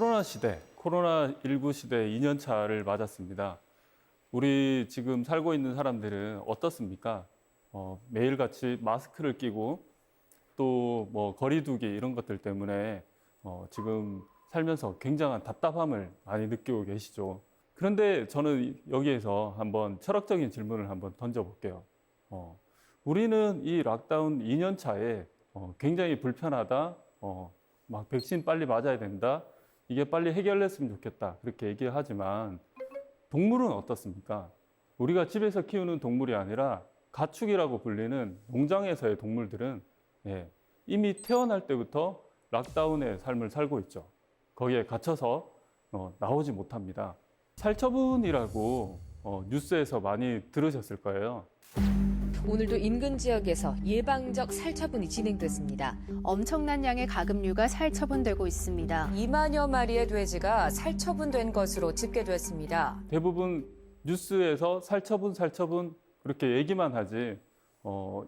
코로나 시대, 코로나19 시대 2년 차를 맞았습니다. 우리 지금 살고 있는 사람들은 어떻습니까? 매일같이 마스크를 끼고 또 뭐 거리두기 이런 것들 때문에 지금 살면서 굉장한 답답함을 많이 느끼고 계시죠. 그런데 저는 여기에서 한번 철학적인 질문을 한번 던져볼게요. 우리는 이 락다운 2년 차에 굉장히 불편하다, 막 백신 빨리 맞아야 된다, 이게 빨리 해결됐으면 좋겠다, 그렇게 얘기를 하지만 동물은 어떻습니까? 우리가 집에서 키우는 동물이 아니라 가축이라고 불리는 농장에서의 동물들은 이미 태어날 때부터 락다운의 삶을 살고 있죠. 거기에 갇혀서 나오지 못합니다. 살처분이라고 뉴스에서 많이 들으셨을 거예요. 오늘도 인근 지역에서 예방적 살처분이 진행됐습니다. 엄청난 양의 가금류가 살처분되고 있습니다. 2만여 마리의 돼지가 살처분된 것으로 집계됐습니다. 대부분 뉴스에서 살처분 그렇게 얘기만 하지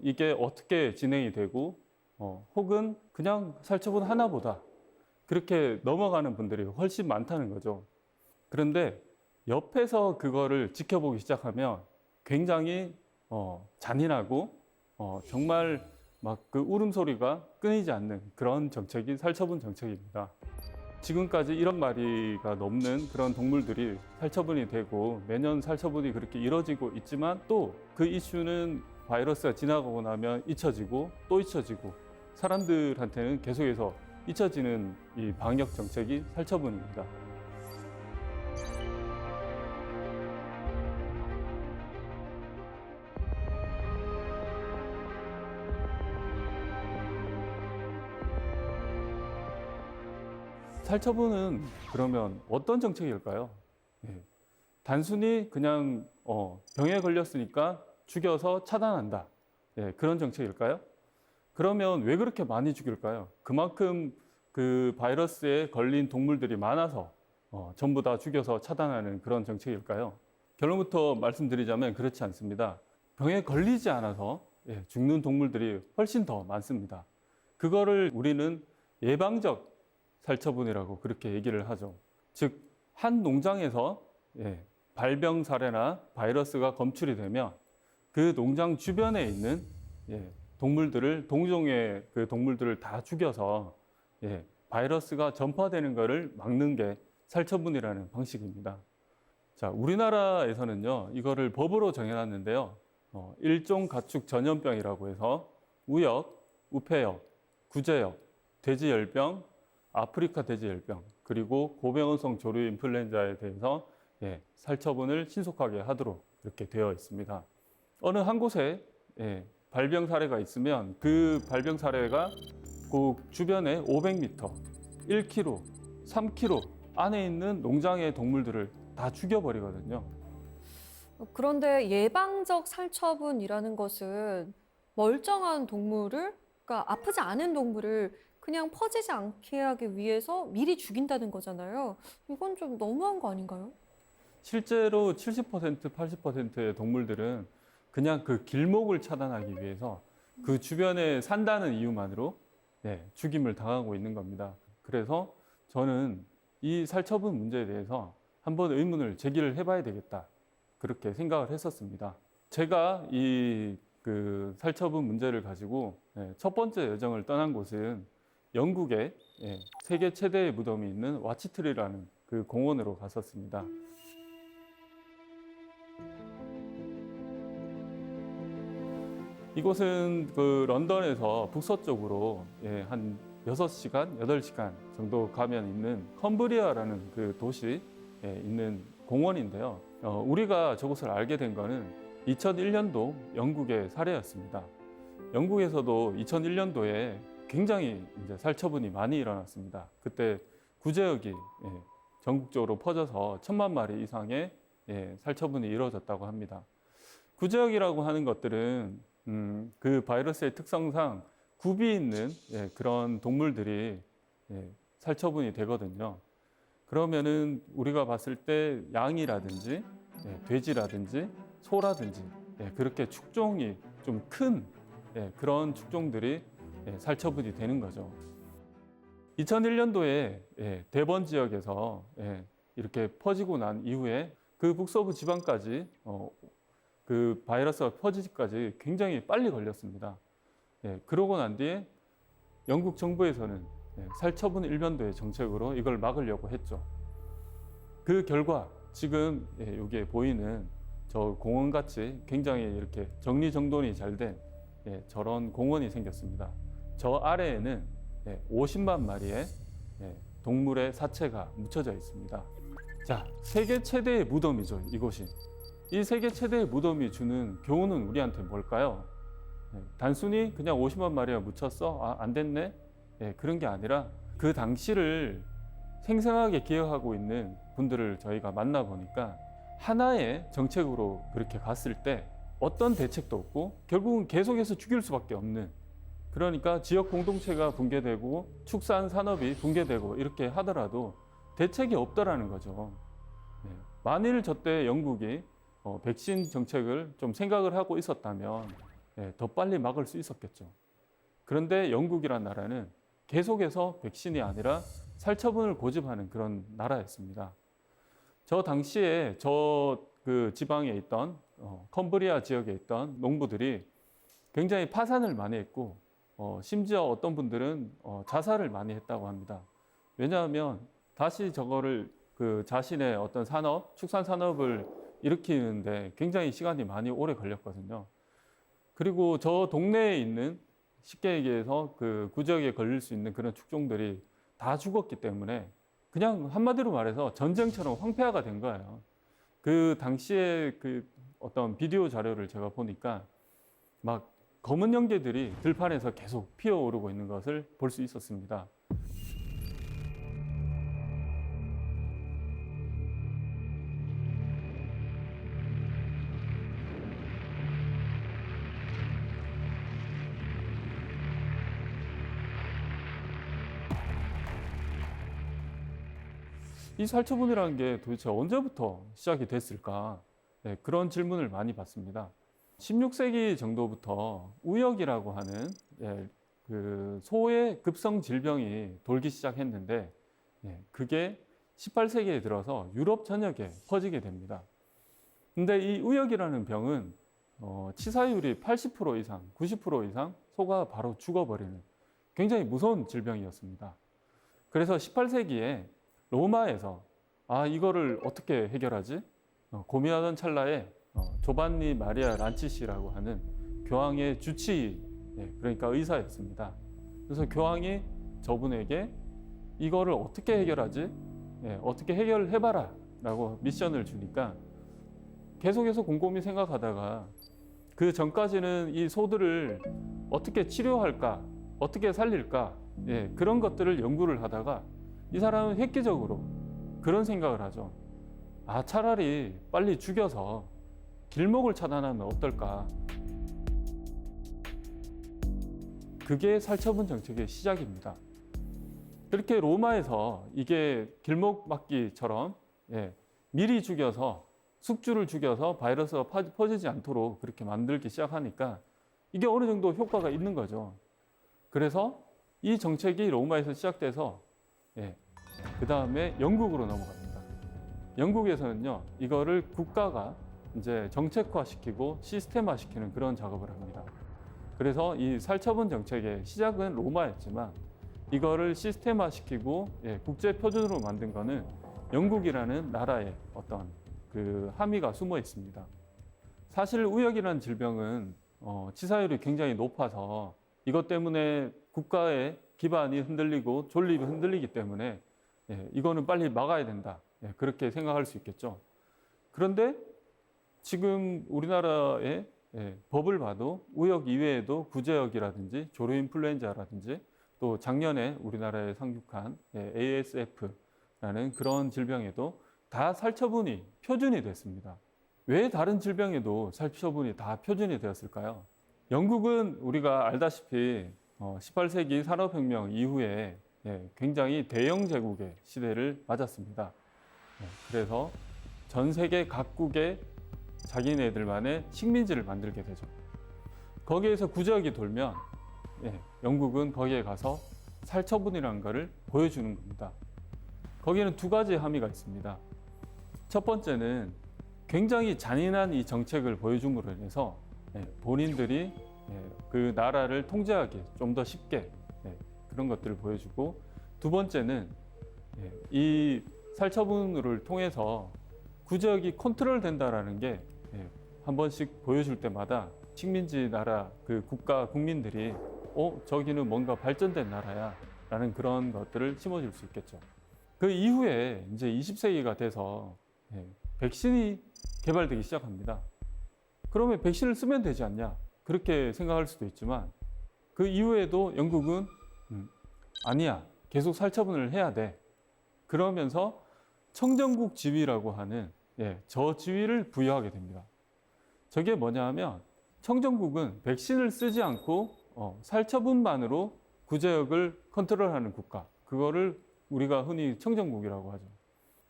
이게 어떻게 진행이 되고 혹은 그냥 살처분 하나보다 그렇게 넘어가는 분들이 훨씬 많다는 거죠. 그런데 옆에서 그거를 지켜보기 시작하면 굉장히 잔인하고 정말 막 그 울음소리가 끊이지 않는 그런 정책이 살처분 정책입니다. 지금까지 1억 마리가 넘는 그런 동물들이 살처분이 되고 매년 살처분이 그렇게 이뤄지고 있지만 또 그 이슈는 바이러스가 지나가고 나면 잊혀지고 또 잊혀지고 사람들한테는 계속해서 잊혀지는 이 방역 정책이 살처분입니다. 살처분은 그러면 어떤 정책일까요? 단순히 그냥 병에 걸렸으니까 죽여서 차단한다. 그런 정책일까요? 그러면 왜 그렇게 많이 죽일까요? 그만큼 그 바이러스에 걸린 동물들이 많아서 전부 다 죽여서 차단하는 그런 정책일까요? 결론부터 말씀드리자면 그렇지 않습니다. 병에 걸리지 않아서 죽는 동물들이 훨씬 더 많습니다. 그거를 우리는 예방적 살처분이라고 그렇게 얘기를 하죠. 즉, 한 농장에서 발병 사례나 바이러스가 검출이 되면 그 농장 주변에 있는 동물들을, 동종의 그 동물들을 다 죽여서 바이러스가 전파되는 것을 막는 게 살처분이라는 방식입니다. 자, 우리나라에서는요, 이거를 법으로 정해놨는데요. 일종 가축 전염병이라고 해서 우역, 우패역, 구제역, 돼지열병, 아프리카 돼지열병, 그리고 고병원성 조류 인플루엔자에 대해서 살처분을 신속하게 하도록 이렇게 되어 있습니다. 어느 한 곳에 발병 사례가 있으면 그 발병 사례가 그 주변에 500m, 1km, 3km 안에 있는 농장의 동물들을 다 죽여버리거든요. 그런데 예방적 살처분이라는 것은 멀쩡한 동물을, 그러니까 아프지 않은 동물을 그냥 퍼지지 않게 하기 위해서 미리 죽인다는 거잖아요. 이건 좀 너무한 거 아닌가요? 실제로 70%, 80%의 동물들은 그냥 그 길목을 차단하기 위해서 그 주변에 산다는 이유만으로 죽임을 당하고 있는 겁니다. 그래서 저는 이 살처분 문제에 대해서 한번 의문을 제기를 해봐야 되겠다, 그렇게 생각을 했었습니다. 제가 이 그 살처분 문제를 가지고 첫 번째 여정을 떠난 곳은 영국의 세계 최대의 무덤이 있는 와치트리라는 그 공원으로 갔었습니다. 이곳은 그 런던에서 북서쪽으로 한 6시간, 8시간 정도 가면 있는 컴브리아라는 그 도시에 있는 공원인데요. 우리가 저곳을 알게 된 거는 2001년도 영국의 사례였습니다. 영국에서도 2001년도에 굉장히 이제 살처분이 많이 일어났습니다. 그때 구제역이 전국적으로 퍼져서 1000만 마리 이상의 살처분이 이루어졌다고 합니다. 구제역이라고 하는 것들은 그 바이러스의 특성상 굽이 있는 그런 동물들이 살처분이 되거든요. 그러면은 우리가 봤을 때 양이라든지 돼지라든지 소라든지 그렇게 축종이 좀 큰 그런 축종들이 살처분이 되는 거죠. 2001년도에 대번 지역에서 이렇게 퍼지고 난 이후에 그 북서부 지방까지 그 바이러스가 퍼지기까지 굉장히 빨리 걸렸습니다. 그러고 난 뒤에 영국 정부에서는 살처분 일변도의 정책으로 이걸 막으려고 했죠. 그 결과 지금 여기에 보이는 저 공원같이 굉장히 이렇게 정리정돈이 잘 된 저런 공원이 생겼습니다. 저 아래에는 50만 마리의 동물의 사체가 묻혀져 있습니다. 자, 세계 최대의 무덤이죠, 이곳이. 이 세계 최대의 무덤이 주는 교훈은 우리한테 뭘까요? 단순히 그냥 50만 마리가 묻혔어? 안 됐네? 그런 게 아니라 그 당시를 생생하게 기억하고 있는 분들을 저희가 만나보니까 하나의 정책으로 그렇게 갔을 때 어떤 대책도 없고 결국은 계속해서 죽일 수밖에 없는, 그러니까 지역 공동체가 붕괴되고 축산 산업이 붕괴되고 이렇게 하더라도 대책이 없더라는 거죠. 만일 저때 영국이 백신 정책을 좀 생각을 하고 있었다면 더 빨리 막을 수 있었겠죠. 그런데 영국이란 나라는 계속해서 백신이 아니라 살처분을 고집하는 그런 나라였습니다. 저 당시에 그 지방에 있던 컴브리아 지역에 있던 농부들이 굉장히 파산을 많이 했고 심지어 어떤 분들은 자살을 많이 했다고 합니다. 왜냐하면 다시 저거를 그 자신의 어떤 산업, 축산 산업을 일으키는데 굉장히 시간이 많이 오래 걸렸거든요. 그리고 저 동네에 있는, 쉽게 얘기해서 그 구지역에 걸릴 수 있는 그런 축종들이 다 죽었기 때문에 그냥 한마디로 말해서 전쟁처럼 황폐화가 된 거예요. 그 당시에 그 어떤 비디오 자료를 제가 보니까 막 검은 연기들이 들판에서 계속 피어오르고 있는 것을 볼 수 있었습니다. 이 살처분이라는 게 도대체 언제부터 시작이 됐을까? 그런 질문을 많이 받습니다. 16세기 정도부터 우역이라고 하는 그 소의 급성 질병이 돌기 시작했는데 그게 18세기에 들어서 유럽 전역에 퍼지게 됩니다. 근데 이 우역이라는 병은 치사율이 80% 이상, 90% 이상 소가 바로 죽어버리는 굉장히 무서운 질병이었습니다. 그래서 18세기에 로마에서 이거를 어떻게 해결하지? 고민하던 찰나에 조반니 마리아 란치시라고 하는 교황의 주치의, 그러니까 의사였습니다. 그래서 교황이 저분에게 이거를 어떻게 해결하지? 어떻게 해결해봐라 라고 미션을 주니까 계속해서 곰곰이 생각하다가 그 전까지는 이 소들을 어떻게 치료할까, 어떻게 살릴까, 그런 것들을 연구를 하다가 이 사람은 획기적으로 그런 생각을 하죠. 차라리 빨리 죽여서 길목을 차단하면 어떨까. 그게 살처분 정책의 시작입니다. 그렇게 로마에서 이게 길목 막기처럼 미리 죽여서, 숙주를 죽여서 바이러스가 퍼지지 않도록 그렇게 만들기 시작하니까 이게 어느 정도 효과가 있는 거죠. 그래서 이 정책이 로마에서 시작돼서 그 다음에 영국으로 넘어갑니다. 영국에서는요, 이거를 국가가 이제 정책화시키고 시스템화시키는 그런 작업을 합니다. 그래서 이 살처분 정책의 시작은 로마였지만 이거를 시스템화시키고 국제 표준으로 만든 거는 영국이라는 나라의 어떤 그 함의가 숨어 있습니다. 사실 우역이라는 질병은 치사율이 굉장히 높아서 이것 때문에 국가의 기반이 흔들리고 존립이 흔들리기 때문에 이거는 빨리 막아야 된다. 그렇게 생각할 수 있겠죠. 그런데 지금 우리나라의 법을 봐도 우역 이외에도 구제역이라든지 조류인플루엔자라든지 또 작년에 우리나라에 상륙한 ASF라는 그런 질병에도 다 살처분이 표준이 됐습니다. 왜 다른 질병에도 살처분이 다 표준이 되었을까요? 영국은 우리가 알다시피 18세기 산업혁명 이후에 굉장히 대영 제국의 시대를 맞았습니다. 그래서 전 세계 각국의 자기네들만의 식민지를 만들게 되죠. 거기에서 구제역이 돌면 영국은 거기에 가서 살처분이라는 것을 보여주는 겁니다. 거기에는 두 가지 함의가 있습니다. 첫 번째는 굉장히 잔인한 이 정책을 보여줌으로 인해서 본인들이 그 나라를 통제하기 좀 더 쉽게 그런 것들을 보여주고, 두 번째는 이 살처분을 통해서 구제역이 컨트롤 된다라는 게 한 번씩 보여줄 때마다 식민지 나라 그 국가 국민들이 저기는 뭔가 발전된 나라야 라는 그런 것들을 심어줄 수 있겠죠. 그 이후에 이제 20세기가 돼서 백신이 개발되기 시작합니다. 그러면 백신을 쓰면 되지 않냐 그렇게 생각할 수도 있지만, 그 이후에도 영국은 아니야, 계속 살처분을 해야 돼. 그러면서 청정국 지위라고 하는 저지위를 부여하게 됩니다. 저게 뭐냐 하면, 청정국은 백신을 쓰지 않고 살처분만으로 구제역을 컨트롤하는 국가, 그거를 우리가 흔히 청정국이라고 하죠.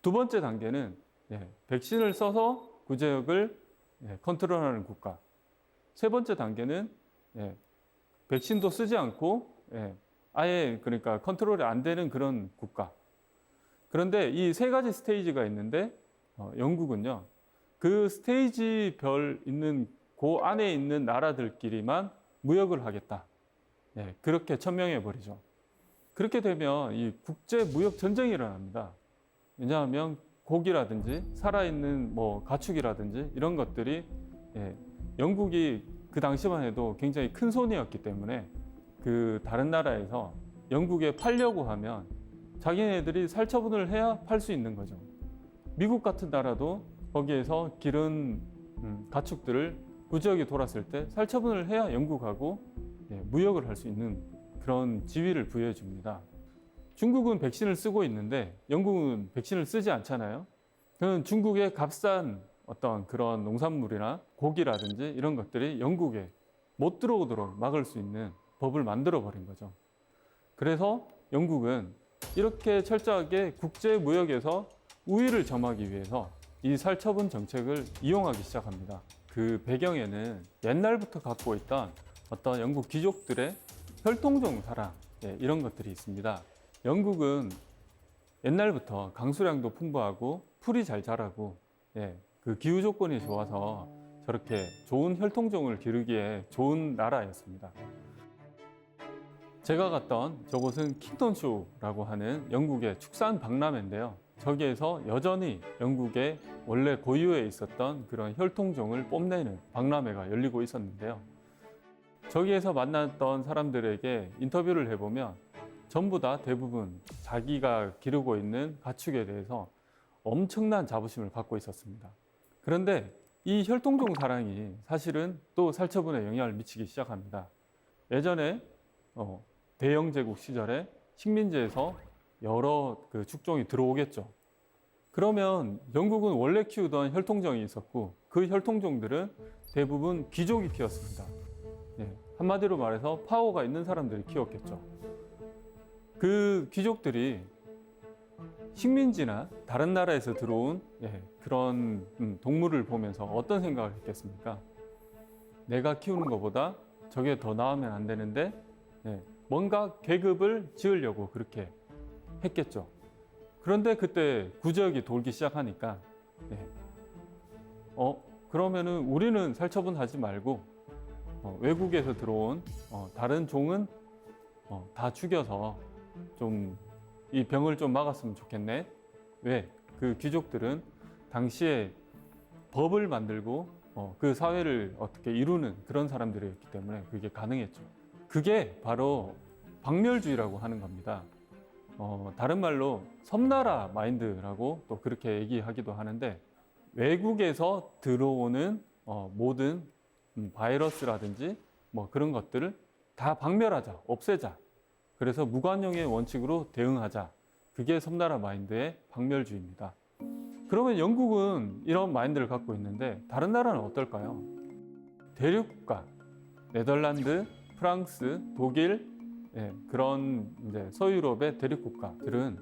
두 번째 단계는 백신을 써서 구제역을 컨트롤하는 국가. 세 번째 단계는 백신도 쓰지 않고 아예 그러니까 컨트롤이 안 되는 그런 국가. 그런데 이 세 가지 스테이지가 있는데 영국은요, 그 스테이지별 있는 그 안에 있는 나라들끼리만 무역을 하겠다. 그렇게 천명해 버리죠. 그렇게 되면 이 국제 무역 전쟁이 일어납니다. 왜냐하면 고기라든지 살아있는 뭐 가축이라든지 이런 것들이 영국이 그 당시만 해도 굉장히 큰 손이었기 때문에 그 다른 나라에서 영국에 팔려고 하면 자기네들이 살처분을 해야 팔 수 있는 거죠. 미국 같은 나라도 거기에서 기른 가축들을 구제역이 돌았을 때 살처분을 해야 영국하고 무역을 할 수 있는 그런 지위를 부여해 줍니다. 중국은 백신을 쓰고 있는데 영국은 백신을 쓰지 않잖아요. 그는 중국의 값싼 어떤 그런 농산물이나 고기라든지 이런 것들이 영국에 못 들어오도록 막을 수 있는 법을 만들어 버린 거죠. 그래서 영국은 이렇게 철저하게 국제 무역에서 우위를 점하기 위해서 이 살처분 정책을 이용하기 시작합니다. 그 배경에는 옛날부터 갖고 있던 어떤 영국 귀족들의 혈통종 사랑 이런 것들이 있습니다. 영국은 옛날부터 강수량도 풍부하고 풀이 잘 자라고 그 기후 조건이 좋아서 저렇게 좋은 혈통종을 기르기에 좋은 나라였습니다. 제가 갔던 저곳은 킹턴쇼라고 하는 영국의 축산 박람회인데요. 저기에서 여전히 영국의 원래 고유에 있었던 그런 혈통종을 뽐내는 박람회가 열리고 있었는데요. 저기에서 만났던 사람들에게 인터뷰를 해보면 전부 다 대부분 자기가 기르고 있는 가축에 대해서 엄청난 자부심을 갖고 있었습니다. 그런데 이 혈통종 사랑이 사실은 또 살처분에 영향을 미치기 시작합니다. 예전에 대영제국 시절에 식민지에서 여러 그 축종이 들어오겠죠. 그러면 영국은 원래 키우던 혈통종이 있었고 그 혈통종들은 대부분 귀족이 키웠습니다. 한마디로 말해서 파워가 있는 사람들이 키웠겠죠. 그 귀족들이 식민지나 다른 나라에서 들어온 그런 동물을 보면서 어떤 생각을 했겠습니까? 내가 키우는 것보다 저게 더 나으면 안 되는데 뭔가 계급을 지으려고 그렇게 했겠죠. 그런데 그때 구제역이 돌기 시작하니까 그러면은 우리는 살처분하지 말고 외국에서 들어온 다른 종은 다 죽여서 좀 이 병을 좀 막았으면 좋겠네. 왜? 그 귀족들은 당시에 법을 만들고 그 사회를 어떻게 이루는 그런 사람들이었기 때문에 그게 가능했죠. 그게 바로 박멸주의라고 하는 겁니다. 다른 말로 섬나라 마인드라고 또 그렇게 얘기하기도 하는데, 외국에서 들어오는 모든 바이러스라든지 뭐 그런 것들을 다 박멸하자, 없애자. 그래서 무관용의 원칙으로 대응하자. 그게 섬나라 마인드의 박멸주의입니다. 그러면 영국은 이런 마인드를 갖고 있는데 다른 나라는 어떨까요? 대륙국가, 네덜란드, 프랑스, 독일, 그런 이제 서유럽의 대륙국가들은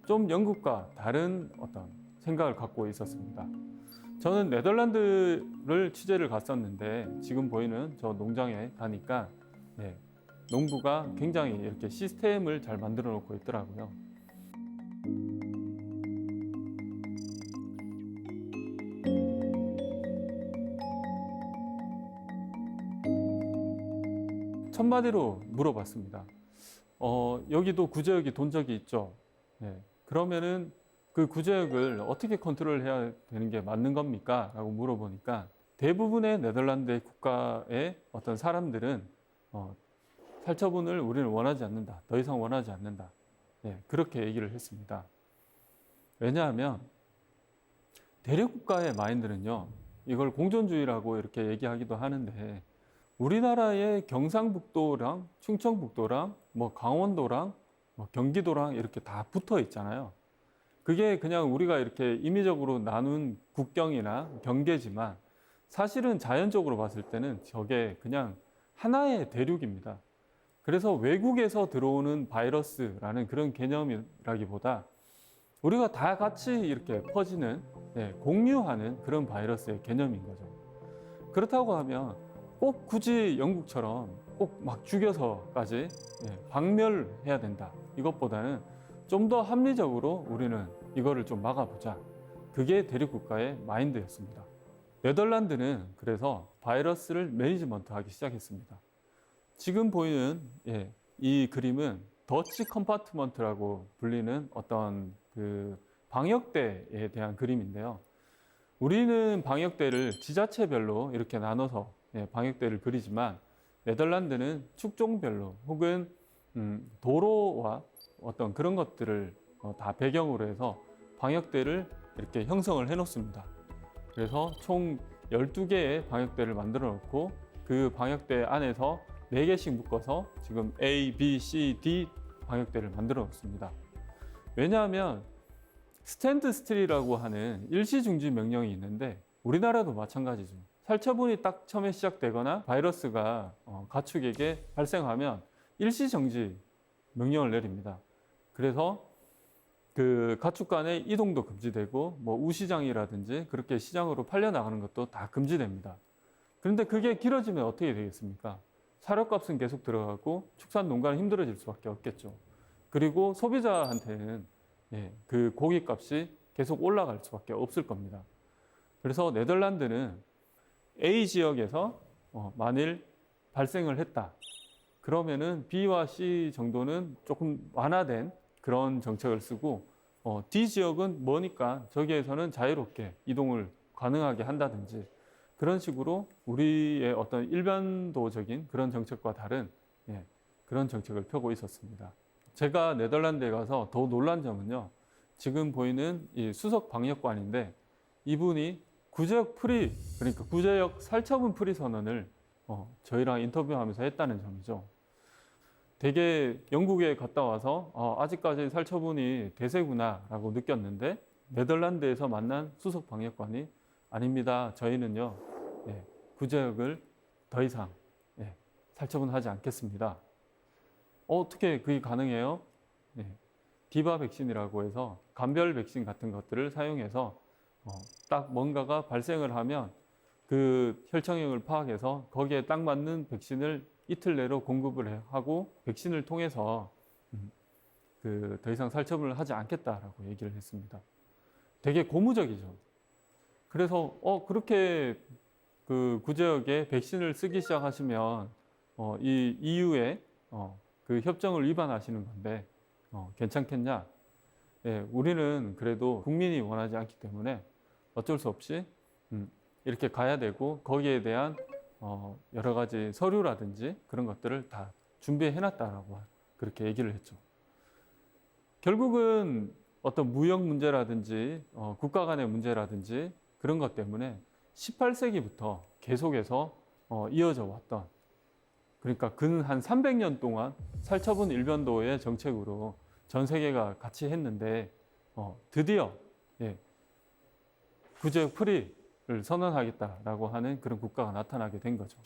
좀 영국과 다른 어떤 생각을 갖고 있었습니다. 저는 네덜란드를 취재를 갔었는데 지금 보이는 저 농장에 가니까 농부가 굉장히 이렇게 시스템을 잘 만들어 놓고 있더라고요. 첫마디로 물어봤습니다. 여기도 구제역이 돈 적이 있죠. 네. 그러면은 그 구제역을 어떻게 컨트롤해야 되는 게 맞는 겁니까? 라고 물어보니까 대부분의 네덜란드 국가의 어떤 사람들은 살처분을 우리는 원하지 않는다. 더 이상 원하지 않는다. 네, 그렇게 얘기를 했습니다. 왜냐하면 대륙국가의 마인드는요. 이걸 공존주의라고 이렇게 얘기하기도 하는데 우리나라의 경상북도랑 충청북도랑 뭐 강원도랑 뭐 경기도랑 이렇게 다 붙어 있잖아요. 그게 그냥 우리가 이렇게 임의적으로 나눈 국경이나 경계지만 사실은 자연적으로 봤을 때는 저게 그냥 하나의 대륙입니다. 그래서 외국에서 들어오는 바이러스라는 그런 개념이라기보다 우리가 다 같이 이렇게 퍼지는, 공유하는 그런 바이러스의 개념인 거죠. 그렇다고 하면 꼭 굳이 영국처럼 꼭 막 죽여서까지 박멸해야 된다. 이것보다는 좀 더 합리적으로 우리는 이거를 좀 막아보자. 그게 대륙국가의 마인드였습니다. 네덜란드는 그래서 바이러스를 매니지먼트하기 시작했습니다. 지금 보이는 이 그림은 더치 컴파트먼트라고 불리는 어떤 그 방역대에 대한 그림인데요. 우리는 방역대를 지자체별로 이렇게 나눠서 방역대를 그리지만 네덜란드는 축종별로 혹은 도로와 어떤 그런 것들을 다 배경으로 해서 방역대를 이렇게 형성을 해 놓습니다. 그래서 총 12개의 방역대를 만들어 놓고 그 방역대 안에서 4개씩 묶어서 지금 A, B, C, D 방역대를 만들어 놓습니다. 왜냐하면 스탠드 스틸이라고 하는 일시중지 명령이 있는데 우리나라도 마찬가지죠. 살처분이 딱 처음에 시작되거나 바이러스가 가축에게 발생하면 일시정지 명령을 내립니다. 그래서 그 가축 간의 이동도 금지되고 뭐 우시장이라든지 그렇게 시장으로 팔려 나가는 것도 다 금지됩니다. 그런데 그게 길어지면 어떻게 되겠습니까? 사료값은 계속 들어가고 축산 농가는 힘들어질 수밖에 없겠죠. 그리고 소비자한테는 그 고기값이 계속 올라갈 수밖에 없을 겁니다. 그래서 네덜란드는 A 지역에서 만일 발생을 했다. 그러면은 B와 C 정도는 조금 완화된 그런 정책을 쓰고 D 지역은 뭐니까 저기에서는 자유롭게 이동을 가능하게 한다든지 그런 식으로 우리의 어떤 일반도적인 그런 정책과 다른 그런 정책을 펴고 있었습니다. 제가 네덜란드에 가서 더 놀란 점은요. 지금 보이는 이 수석 방역관인데 이분이 구제역 프리, 그러니까 구제역 살처분 프리 선언을 저희랑 인터뷰하면서 했다는 점이죠. 되게 영국에 갔다 와서 아직까지 살처분이 대세구나라고 느꼈는데 네덜란드에서 만난 수석 방역관이 아닙니다. 저희는요 구제역을 더 이상 살처분하지 않겠습니다. 어떻게 그게 가능해요? 디바 백신이라고 해서 감별 백신 같은 것들을 사용해서 딱 뭔가가 발생을 하면 그 혈청형을 파악해서 거기에 딱 맞는 백신을 이틀 내로 공급을 하고 백신을 통해서 그 더 이상 살처분을 하지 않겠다라고 얘기를 했습니다. 되게 고무적이죠. 그래서 그렇게 그 구제역에 백신을 쓰기 시작하시면 이 EU의 그 협정을 위반하시는 건데 괜찮겠냐? 우리는 그래도 국민이 원하지 않기 때문에 어쩔 수 없이 이렇게 가야 되고 거기에 대한 여러 가지 서류라든지 그런 것들을 다 준비해놨다라고 그렇게 얘기를 했죠. 결국은 어떤 무역 문제라든지 국가 간의 문제라든지 그런 것 때문에 18세기부터 계속해서 이어져 왔던 그러니까 근 한 300년 동안 살처분 일변도의 정책으로 전 세계가 같이 했는데 드디어 구제역 프리를 선언하겠다라고 하는 그런 국가가 나타나게 된 거죠.